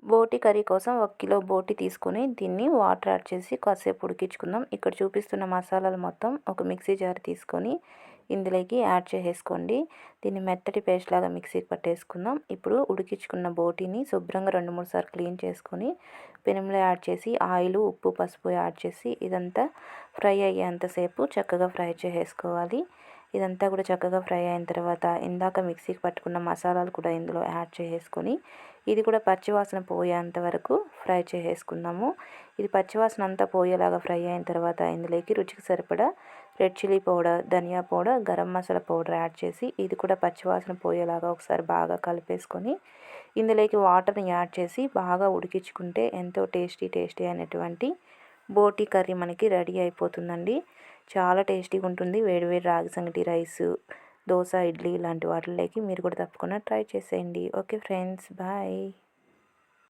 బోటి కర్రీ కోసం 1 కిలో బోటి తీసుకొని దీన్ని వాటర్ యాడ్ చేసి కాసేపు ఉడికించుకుందాం. ఇక్కడ చూపిస్తున్న మసాలాలు మొత్తం ఒక మిక్సీ జార్ తీసుకొని ఇందులోకి యాడ్ చేసేసుకోండి. దీన్ని మెత్తటి పేస్ట్ లాగా మిక్సీకి పట్టేసుకుందాం. ఇప్పుడు ఉడికించుకున్న బోటిని శుభ్రంగా 2-3 సార్లు క్లీన్ చేసుకొని పెనంలో యాడ్ చేసి ఆయిల్, ఉప్పు, పసుపు యాడ్ చేసి ఇదంతా ఫ్రై అయ్యేంతసేపు చక్కగా ఫ్రై చేసేసుకోవాలి. ఇదంతా కూడా చక్కగా ఫ్రై అయిన తర్వాత ఇందాక మిక్సీకి పట్టుకున్న మసాలాలు కూడా ఇందులో యాడ్ చేసేసుకొని ఇది కూడా పచ్చివాసన పోయేంత వరకు ఫ్రై చేసేసుకుందాము. ఇది పచ్చివాసన అంతా పోయేలాగా ఫ్రై అయిన తర్వాత ఇందులోకి రుచికి సరిపడా రెడ్ చిల్లీ పౌడర్, ధనియా powder, garam masala powder add చేసి ఇది కూడా పచ్చివాసన పోయేలాగా ఒకసారి బాగా కలిపేసుకొని ఇందులోకి వాటర్ని యాడ్ చేసి బాగా ఉడికించుకుంటే ఎంతో టేస్టీ అయినటువంటి బోటి కర్రీ మనకి రెడీ అయిపోతుందండి. చాలా టేస్టీగా ఉంటుంది. వేడివేడి రాగి సంగటి రైస్, దోశ, ఇడ్లీ ఇలాంటి వాటిల్లోకి మీరు కూడా తప్పకుండా ట్రై చేసేయండి. Okay friends, bye.